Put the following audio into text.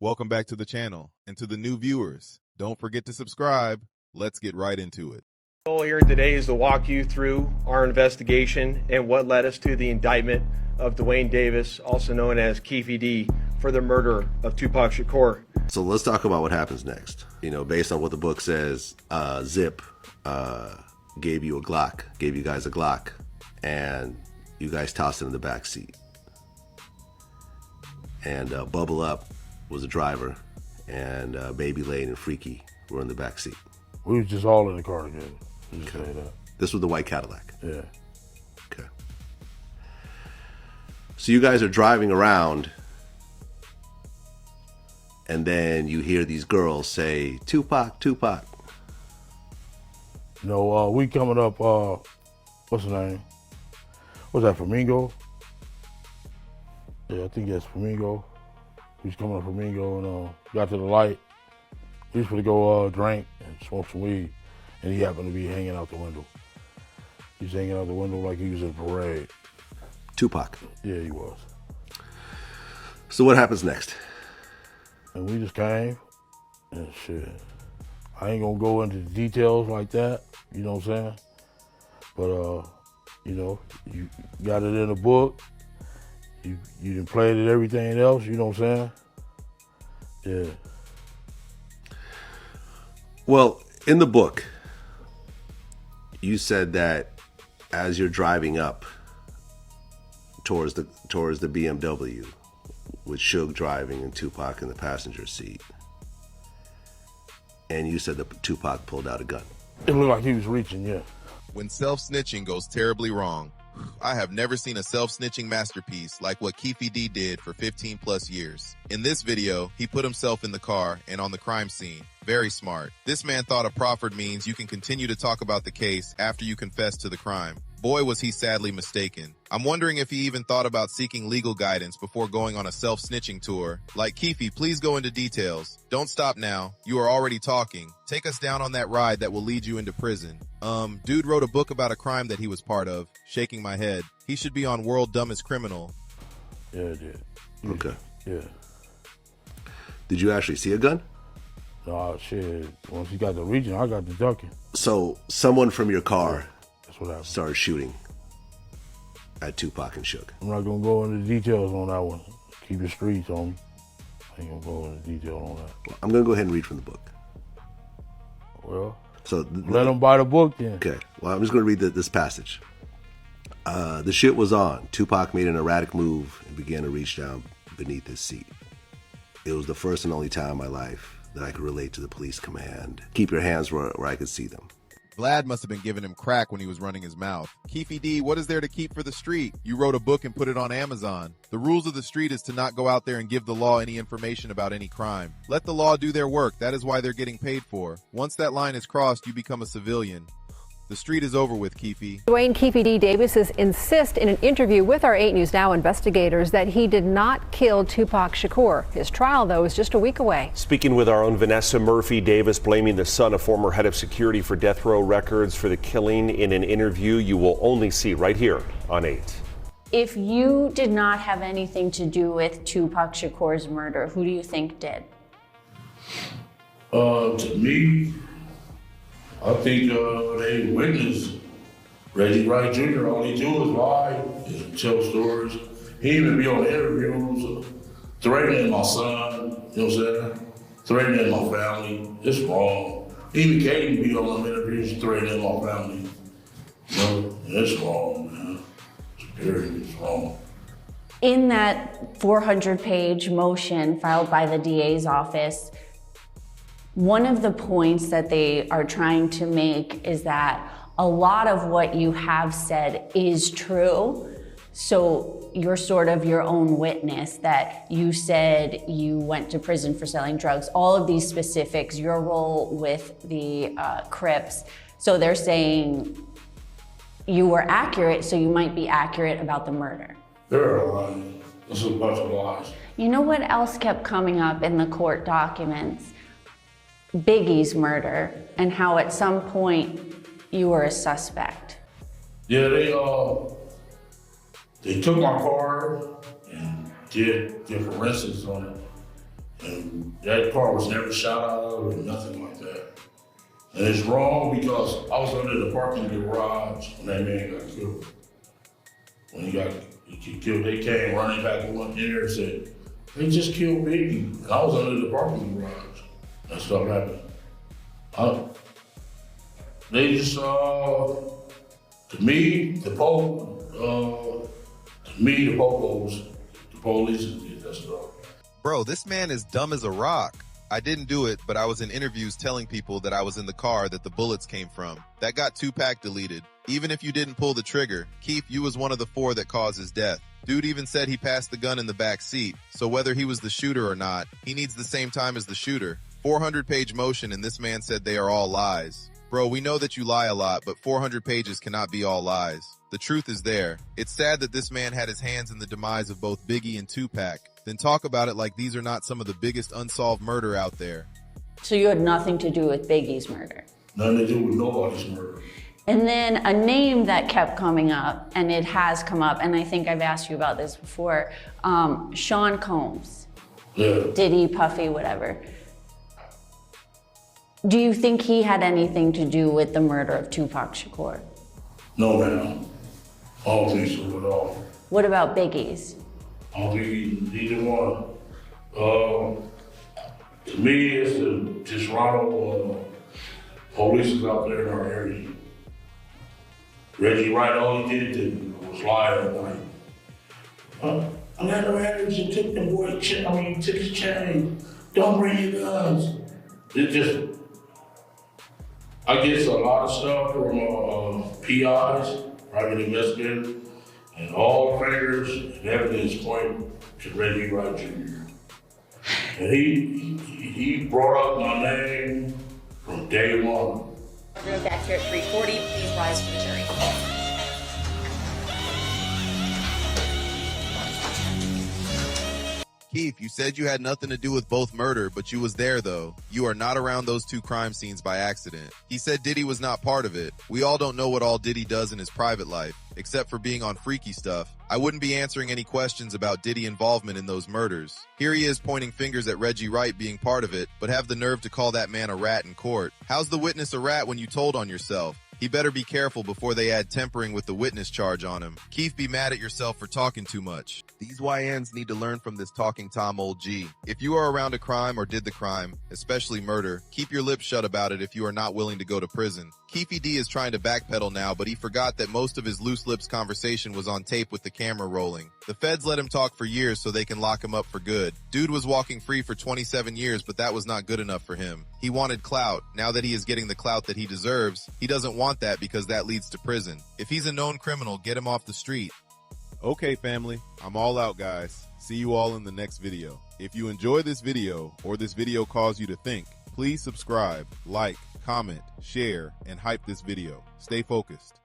Welcome back to the channel, and to the new viewers, don't forget to subscribe. Let's get right into it. The goal here today is to walk you through our investigation and what led us to the indictment of Duane Davis, also known as Keefe, for the murder of Tupac Shakur. So let's talk about what happens next. You know, based on what the book says, Zip gave you guys a Glock, and you guys tossed it in the back seat. And Bubble Up was the driver, and Baby Lane and Freaky were in the back seat. We was just all in the car together. Just Okay. say that. This was the white Cadillac. Yeah. Okay. So you guys are driving around, and then you hear these girls say, "Tupac, Tupac." No, we coming up, what's the name? What's that, Flamingo? Yeah, I think that's Flamingo. We was coming up Flamingo and got to the light. We was gonna go drink and smoke some weed, and he happened to be hanging out the window. He was hanging out the window like he was in a parade. Tupac. Yeah, he was. So what happens next? And we just came, and shit. I ain't gonna go into the details like that, you know what I'm saying? But, you know, you got it in the book. You done played it, everything else, you know what I'm saying? Yeah. Well, in the book, you said that as you're driving up towards the BMW, with Suge driving and Tupac in the passenger seat, and you said that Tupac pulled out a gun. It looked like he was reaching, yeah. When self-snitching goes terribly wrong, I have never seen a self-snitching masterpiece like what Keefe did for 15 plus years. In this video, he put himself in the car and on the crime scene. Very smart. This man thought a proffered means you can continue to talk about the case after you confess to the crime. Boy, was he sadly mistaken. I'm wondering if he even thought about seeking legal guidance before going on a self-snitching tour. Like, Keefe, please go into details. Don't stop now. You are already talking. Take us down on that ride that will lead you into prison. Dude wrote a book about a crime that he was part of. Shaking my head. He should be on World Dumbest Criminal. Yeah, it did. Okay. Yeah. Did you actually see a gun? No, shit. Once he got the reaching, I got the ducking. So someone from your car That's what happened. started shooting at Tupac and Suge. I'm not gonna go into details on that one. Keep the streets on me. I ain't gonna go into detail on that. I'm going to go ahead and read from the book. Well, So let them buy the book then. Okay, well, I'm just going to read this passage. The shit was on. Tupac made an erratic move and began to reach down beneath his seat. It was the first and only time in my life that I could relate to the police command. Keep your hands where I could see them. Vlad must have been giving him crack when he was running his mouth. Keefe D, what is there to keep for the street? You wrote a book and put it on Amazon. The rules of the street is to not go out there and give the law any information about any crime. Let the law do their work. That is why they're getting paid for. Once that line is crossed, you become a civilian. The street is over with, Keefe. Duane Keefe D. Davis insists in an interview with our 8 News Now investigators that he did not kill Tupac Shakur. His trial, though, is just a week away. Speaking with our own Vanessa Murphy, Davis blaming the son of former head of security for death row records for the killing in an interview you will only see right here on 8. If you did not have anything to do with Tupac Shakur's murder, who do you think did? To me, I think they witnessed Reggie Wright Jr. All he do is lie, is tell stories. He even be on interviews threatening my son, you know what I'm saying? Threatening my family. It's wrong. Even Katie be on them interviews threatening my family. You know, it's wrong, man. It's wrong. In that 400-page motion filed by the DA's office, one of the points that they are trying to make is that a lot of what you have said is true. So you're sort of your own witness, that you said you went to prison for selling drugs, all of these specifics, your role with the Crips. So they're saying you were accurate, so you might be accurate about the murder. They're lying. This is a bunch of lies. You know what else kept coming up in the court documents? Biggie's murder, and how at some point you were a suspect. Yeah, they took my car and did forensics on it. And that car was never shot out of or nothing like that. And it's wrong because I was under the parking garage when that man got killed. When he killed, they came running back in there and said, they just killed Biggie. And I was under the parking garage. That stuff happened. They just, to me, the police did that stuff. Bro, this man is dumb as a rock. I didn't do it, but I was in interviews telling people that I was in the car that the bullets came from. That got Tupac deleted. Even if you didn't pull the trigger, Keefe, you was one of the 4 that caused his death. Dude even said he passed the gun in the back seat, so whether he was the shooter or not, he needs the same time as the shooter. 400-page motion, and this man said they are all lies. Bro, we know that you lie a lot, but 400 pages cannot be all lies. The truth is there. It's sad that this man had his hands in the demise of both Biggie and Tupac. Then talk about it like these are not some of the biggest unsolved murder out there. So you had nothing to do with Biggie's murder? Nothing to do with nobody's murder. And then a name that kept coming up, and it has come up, and I think I've asked you about this before, Sean Combs. Yeah. Diddy, Puffy, whatever. Do you think he had anything to do with the murder of Tupac Shakur? No, man. I don't think so at all. What about Biggie's? I don't think either one. To me, it's the Toronto police is out there in our area. Reggie Wright, all he did was lie at night. I got no evidence and took the boy, took his chain. Don't bring your guns. It just, I get a lot of stuff from PIs, private investigators, and all the fingers and evidence point to Reggie Wright Jr. And he brought up my name from day one. We're back here at 3:40. Please rise for the jury. Keefe, you said you had nothing to do with both murder, but you was there though. You are not around those 2 crime scenes by accident. He said Diddy was not part of it. We all don't know what all Diddy does in his private life, except for being on freaky stuff. I wouldn't be answering any questions about Diddy involvement in those murders. Here he is pointing fingers at Reggie Wright being part of it, but have the nerve to call that man a rat in court. How's the witness a rat when you told on yourself? He better be careful before they add tempering with the witness charge on him. Keefe, be mad at yourself for talking too much. These YNs need to learn from this talking Tom old G. If you are around a crime or did the crime, especially murder, keep your lips shut about it if you are not willing to go to prison. Keefe D is trying to backpedal now, but he forgot that most of his loose lips conversation was on tape with the camera rolling. The feds let him talk for years so they can lock him up for good. Dude was walking free for 27 years, but that was not good enough for him. He wanted clout. Now that he is getting the clout that he deserves, he doesn't want that because that leads to prison. If he's a known criminal, get him off the street. Okay, family, I'm all out, guys. See you all in the next video. If you enjoy this video or this video caused you to think, please subscribe, like, comment, share, and hype this video. Stay focused.